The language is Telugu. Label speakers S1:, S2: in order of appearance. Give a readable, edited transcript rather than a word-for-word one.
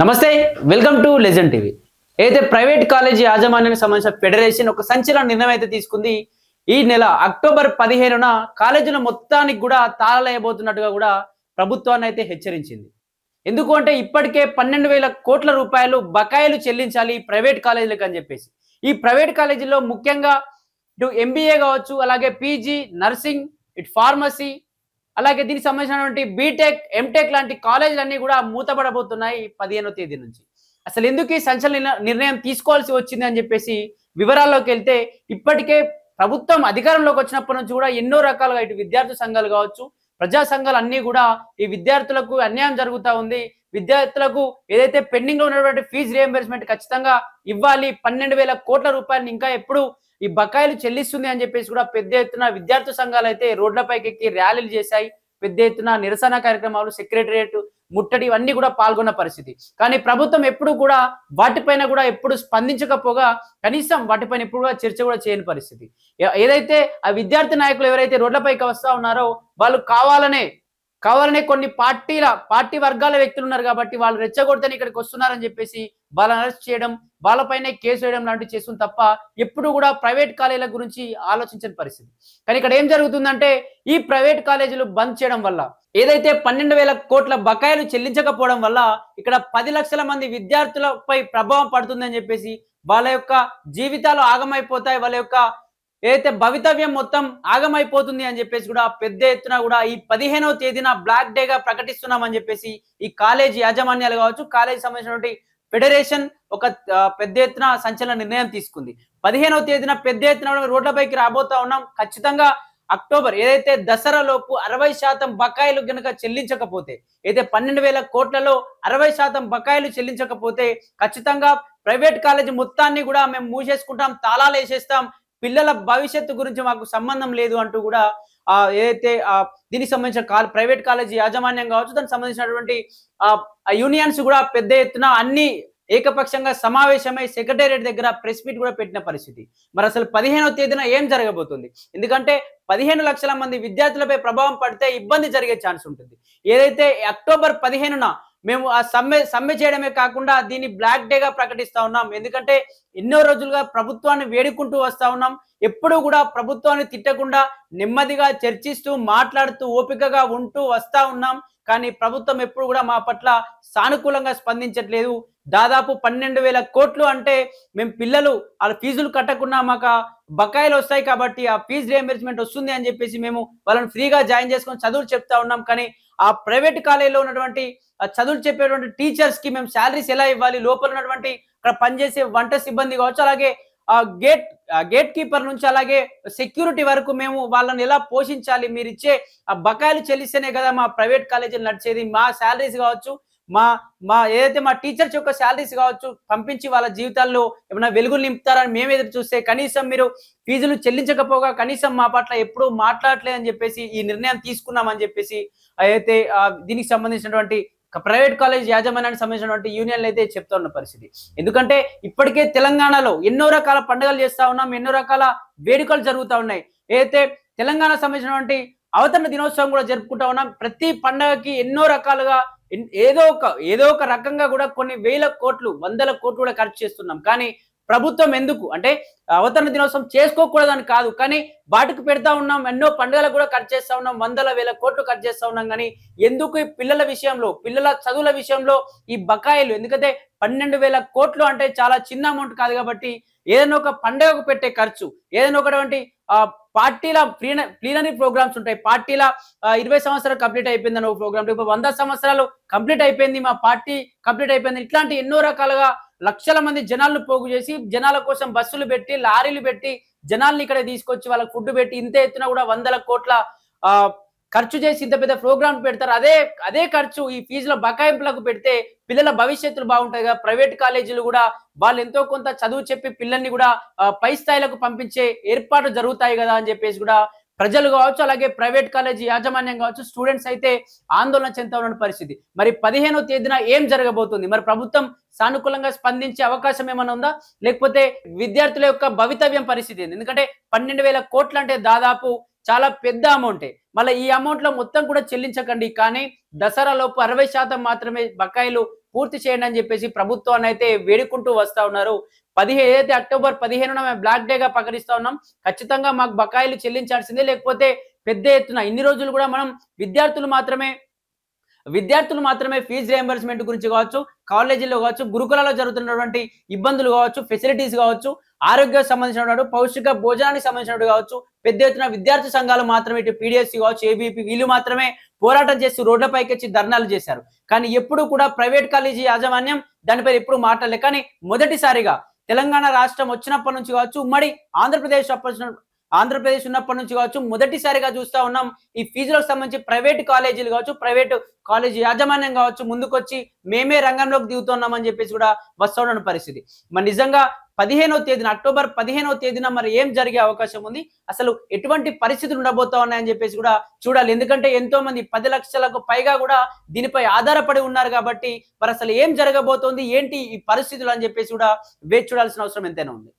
S1: నమస్తే వెల్కమ్ టు లెజెండ్ టీవీ. అయితే ప్రైవేట్ కాలేజీ యాజమాన్యానికి సంబంధించిన ఫెడరేషన్ ఒక సంచలన నిర్ణయం అయితే తీసుకుంది. ఈ నెల అక్టోబర్ 15న కాలేజీల మొత్తానికి కూడా తాళలేయబోతున్నట్టుగా కూడా ప్రభుత్వాన్ని అయితే హెచ్చరించింది. ఎందుకు అంటే ఇప్పటికే 12,000 కోట్ల రూపాయలు బకాయిలు చెల్లించాలి ఈ ప్రైవేట్ కాలేజీలకు అని చెప్పేసి. ఈ ప్రైవేట్ కాలేజీల్లో ముఖ్యంగా ఇటు ఎంబీఏ కావచ్చు, అలాగే పీజీ, నర్సింగ్, ఇటు ఫార్మసీ, అలాగే దీనికి సంబంధించినటువంటి బీటెక్, ఎంటెక్ లాంటి కాలేజీలన్నీ కూడా మూతపడబోతున్నాయి 15వ తేదీ నుంచి. అసలు ఎందుకు ఈ సంచలన నిర్ణయం తీసుకోవాల్సి వచ్చింది అని చెప్పేసి వివరాల్లోకి వెళ్తే, ఇప్పటికే ప్రభుత్వం అధికారంలోకి వచ్చినప్పటి నుంచి కూడా ఎన్నో రకాలుగా ఇటు విద్యార్థి సంఘాలు కావచ్చు, ప్రజా సంఘాలు అన్నీ కూడా ఈ విద్యార్థులకు అన్యాయం జరుగుతూ ఉంది. విద్యార్థులకు ఏదైతే పెండింగ్ లో ఉన్నటువంటి ఫీజు రియంబర్స్మెంట్ ఖచ్చితంగా ఇవ్వాలి, 12,000 కోట్ల రూపాయలు ఇంకా ఎప్పుడు ఈ బకాయిలు చెల్లిస్తుంది అని చెప్పేసి కూడా పెద్ద ఎత్తున విద్యార్థి సంఘాలు అయితే రోడ్లపైకి ఎక్కి ర్యాలీలు చేశాయి. పెద్ద ఎత్తున నిరసన కార్యక్రమాలు, సెక్రటరియట్ ముట్టడి ఇవన్నీ కూడా పాల్గొన్న పరిస్థితి. కానీ ప్రభుత్వం ఎప్పుడు కూడా వాటిపైన కూడా ఎప్పుడు స్పందించకపోగా, కనీసం వాటిపైన ఎప్పుడు కూడా చర్చ కూడా చేయని పరిస్థితి. ఏదైతే ఆ విద్యార్థి నాయకులు ఎవరైతే రోడ్లపైకి వస్తా ఉన్నారో వాళ్ళు కావాలనే కొన్ని పార్టీ వర్గాల వ్యక్తులు ఉన్నారు కాబట్టి వాళ్ళు రెచ్చగొడితేనే ఇక్కడికి వస్తున్నారని చెప్పేసి వాళ్ళని అరెస్ట్ చేయడం, వాళ్ళపైన కేసు వేయడం లాంటివి చేస్తుంది తప్ప ఎప్పుడు కూడా ప్రైవేట్ కాలేజీల గురించి ఆలోచించని పరిస్థితి. కానీ ఇక్కడ ఏం జరుగుతుందంటే, ఈ ప్రైవేట్ కాలేజీలు బంద్ చేయడం వల్ల, ఏదైతే 12,000 కోట్ల బకాయిలు చెల్లించకపోవడం వల్ల ఇక్కడ 10 లక్షల మంది విద్యార్థులపై ప్రభావం పడుతుందని చెప్పేసి, వాళ్ళ యొక్క జీవితాలు ఆగమైపోతాయి, వాళ్ళ యొక్క ఏదైతే భవితవ్యం మొత్తం ఆగమైపోతుంది అని చెప్పేసి కూడా పెద్ద ఎత్తున కూడా ఈ 15వ తేదీన బ్లాక్ డేగా ప్రకటిస్తున్నామని చెప్పేసి ఈ కాలేజీ యాజమాన్యాలు కావచ్చు, కాలేజీ సంబంధించినటువంటి ఫెడరేషన్ ఒక పెద్ద ఎత్తున సంచలన నిర్ణయం తీసుకుంది. 15వ తేదీన పెద్ద ఎత్తున రోడ్లపైకి రాబోతా ఉన్నాం. ఖచ్చితంగా అక్టోబర్ ఏదైతే దసరా లోపు 60% బకాయిలు గనుక చెల్లించకపోతే, అయితే 12,000 కోట్లలో 60% బకాయిలు చెల్లించకపోతే ఖచ్చితంగా ప్రైవేట్ కాలేజీ మొత్తాన్ని కూడా మేము మూసేసుకుంటాం, తాళాలు వేసేస్తాం, పిల్లల భవిష్యత్తు గురించి మాకు సంబంధం లేదు అంటూ కూడా ఏదైతే దీనికి సంబంధించిన ప్రైవేట్ కాలేజీ యాజమాన్యం కావచ్చు, దానికి సంబంధించినటువంటి యూనియన్స్ కూడా పెద్ద ఎత్తున అన్ని ఏకపక్షంగా సమావేశమై సెక్రటేరియట్ దగ్గర ప్రెస్ మీట్ కూడా పెట్టిన పరిస్థితి. మరి అసలు 15వ తేదీన ఏం జరగబోతుంది? ఎందుకంటే 15 లక్షల మంది విద్యార్థులపై ప్రభావం పడితే ఇబ్బంది జరిగే ఛాన్స్ ఉంటుంది. ఏదైతే అక్టోబర్ 15న మేము ఆ సమ్మె చేయడమే కాకుండా దీన్ని బ్లాక్ డేగా ప్రకటిస్తా ఉన్నాం. ఎందుకంటే ఎన్నో రోజులుగా ప్రభుత్వాన్ని వేడుకుంటూ వస్తా ఉన్నాం. ఎప్పుడూ కూడా ప్రభుత్వాన్ని తిట్టకుండా నెమ్మదిగా చర్చిస్తూ మాట్లాడుతూ ఓపికగా ఉంటూ వస్తా ఉన్నాం. కానీ ప్రభుత్వం ఎప్పుడు కూడా మా పట్ల సానుకూలంగా స్పందించట్లేదు. దాదాపు 12,000 కోట్లు అంటే మేము పిల్లలు వాళ్ళ ఫీజులు కట్టకుండా మాకు బకాయిలు వస్తాయి కాబట్టి ఆ ఫీజు రియంబర్స్మెంట్ వస్తుంది అని చెప్పేసి మేము వాళ్ళని ఫ్రీగా జాయిన్ చేసుకొని చదువులు చెప్తా ఉన్నాం. కానీ ఆ ప్రైవేట్ కాలేజీలో ఉన్నటువంటి చదువులు చెప్పేటువంటి టీచర్స్ కి మేము శాలరీస్ ఎలా ఇవ్వాలి, లోపల ఉన్నటువంటి అక్కడ పనిచేసే వంట సిబ్బంది కావచ్చు, అలాగే గేట్ కీపర్ నుంచి అలాగే సెక్యూరిటీ వరకు మేము వాళ్ళని ఎలా పోషించాలి, మీరు ఇచ్చే ఆ బకాయిలు చెల్లిస్తేనే కదా మా ప్రైవేట్ కాలేజీలు నడిచేది. మా శాలరీస్ కావచ్చు, మా ఏదైతే మా టీచర్స్ యొక్క శాలరీస్ కావచ్చు పంపించి వాళ్ళ జీవితాల్లో ఏమైనా వెలుగులు నింపుతారని మేము ఎదురు చూస్తే, కనీసం మీరు ఫీజులు చెల్లించకపోగా కనీసం మా పట్ల ఎప్పుడూ మాట్లాడలేదని చెప్పేసి ఈ నిర్ణయం తీసుకున్నామని చెప్పేసి అయితే దీనికి సంబంధించినటువంటి ప్రైవేట్ కాలేజ్ యాజమాన్యానికి సంబంధించినటువంటి యూనియన్లు అయితే చెప్తా ఉన్న పరిస్థితి. ఎందుకంటే ఇప్పటికే తెలంగాణలో ఎన్నో రకాల పండుగలు చేస్తా ఉన్నాం, ఎన్నో రకాల వేడుకలు జరుగుతూ ఉన్నాయి. ఏదైతే తెలంగాణ సంబంధించినటువంటి అవతరణ దినోత్సవం కూడా జరుపుకుంటా ఉన్నాం. ప్రతి పండుగకి ఎన్నో రకాలుగా ఏదో ఒక రకంగా కూడా కొన్ని వేల కోట్లు, వందల కోట్లు కూడా ఖర్చు చేస్తున్నాం. కానీ ప్రభుత్వం ఎందుకు అంటే అవతరణ దినోత్సవం చేసుకోకూడదని కాదు, కానీ వాటికి పెడతా ఉన్నాం, ఎన్నో పండుగలకు కూడా ఖర్చు చేస్తా ఉన్నాం, వందల వేల కోట్లు ఖర్చు చేస్తా ఉన్నాం. కానీ ఎందుకు ఈ పిల్లల విషయంలో, పిల్లల చదువుల విషయంలో ఈ బకాయిలు? ఎందుకంటే 12,000 కోట్లు అంటే చాలా చిన్న అమౌంట్ కాదు కాబట్టి ఏదైనా ఒక పండుగకు పెట్టే ఖర్చు, ఏదైనా ఒకటువంటి పార్టీల ప్లీనరీ ప్రోగ్రామ్స్ ఉంటాయి. పార్టీల 20 సంవత్సరాలు కంప్లీట్ అయిపోయిందని ఒక ప్రోగ్రామ్, 100 సంవత్సరాలు కంప్లీట్ అయిపోయింది, మా పార్టీ కంప్లీట్ అయిపోయింది, ఇట్లాంటి ఎన్నో రకాలుగా లక్షల మంది జనాలను పోగు చేసి జనాల కోసం బస్సులు పెట్టి, లారీలు పెట్టి జనాల్ని ఇక్కడ తీసుకొచ్చి వాళ్ళకి ఫుడ్ పెట్టి ఇంత ఎత్తున కూడా వందల కోట్ల ఖర్చు చేసి ఇంత పెద్ద ప్రోగ్రామ్ పెడతారు. అదే ఖర్చు ఈ ఫీజుల బకాయింపులకు పెడితే పిల్లల భవిష్యత్తులు బాగుంటాయి కదా. ప్రైవేట్ కాలేజీలు కూడా వాళ్ళు ఎంతో కొంత చదువు చెప్పి పిల్లల్ని కూడా పై స్థాయిలకు పంపించే ఏర్పాట్లు జరుగుతాయి కదా అని చెప్పేసి కూడా ప్రజలు కావచ్చు, అలాగే ప్రైవేట్ కాలేజీ యాజమాన్యం కావచ్చు, స్టూడెంట్స్ అయితే ఆందోళన చెందుతా ఉన్న పరిస్థితి. మరి 15వ తేదీన ఏం జరగబోతుంది? మరి ప్రభుత్వం సానుకూలంగా స్పందించే అవకాశం ఏమైనా ఉందా, లేకపోతే విద్యార్థుల యొక్క భవితవ్యం పరిస్థితి ఏంది? ఎందుకంటే 12,000 కోట్లు అంటే దాదాపు చాలా పెద్ద అమౌంటే. మళ్ళీ ఈ అమౌంట్ లో మొత్తం కూడా చెల్లించకండి, కానీ దసరా లోపు 60% మాత్రమే బకాయిలు పూర్తి చేయండి అని చెప్పేసి ప్రభుత్వాన్ని అయితే వేడుకుంటూ వస్తా ఉన్నారు. ఏదైతే అక్టోబర్ 15న మేము బ్లాక్ డేగా ప్రకటిస్తా ఉన్నాం. ఖచ్చితంగా మాకు బకాయిలు చెల్లించాల్సిందే, లేకపోతే పెద్ద ఎత్తున ఇన్ని రోజులు కూడా మనం విద్యార్థులు మాత్రమే ఫీజు రియంబర్స్మెంట్ గురించి కావచ్చు, కాలేజీల్లో కావచ్చు, గురుకులాల్లో జరుగుతున్నటువంటి ఇబ్బందులు కావచ్చు, ఫెసిలిటీస్ కావచ్చు, ఆరోగ్య సంబంధించిన పౌష్టిక భోజనానికి సంబంధించినట్టు కావచ్చు, పెద్ద ఎత్తున విద్యార్థి సంఘాలు మాత్రమే ఇటు పీడిఎస్సీ కావచ్చు, ఏబీపీ వీళ్ళు మాత్రమే పోరాటం చేసి రోడ్లపైకి వచ్చి ధర్నాలు చేశారు. కానీ ఎప్పుడు కూడా ప్రైవేట్ కాలేజీ యాజమాన్యం దానిపై ఎప్పుడు మాట్లాడలేదు. కానీ మొదటిసారిగా తెలంగాణ రాష్ట్రం వచ్చినప్పటి నుంచి కావచ్చు, ఉమ్మడి ఆంధ్రప్రదేశ్ ఉన్నప్పటి నుంచి కావచ్చు, మొదటిసారిగా చూస్తా ఉన్నాం ఈ ఫీజులకు సంబంధించి ప్రైవేట్ కాలేజీలు కావచ్చు, ప్రైవేట్ కాలేజీ యాజమాన్యం కావచ్చు ముందుకొచ్చి మేమే రంగంలోకి దిగుతున్నామని చెప్పేసి కూడా వస్తూ ఉన్న పరిస్థితి. మరి నిజంగా అక్టోబర్ 15వ తేదీన మరి ఏం జరిగే అవకాశం ఉంది, అసలు ఎటువంటి పరిస్థితులు ఉండబోతా ఉన్నాయని చెప్పేసి కూడా చూడాలి. ఎందుకంటే ఎంతో మంది 10 లక్షలకు పైగా కూడా దీనిపై ఆధారపడి ఉన్నారు కాబట్టి మరి అసలు ఏం జరగబోతోంది, ఏంటి ఈ పరిస్థితులు అని చెప్పేసి కూడా వేచి చూడాల్సిన అవసరం ఎంతైనా ఉంది.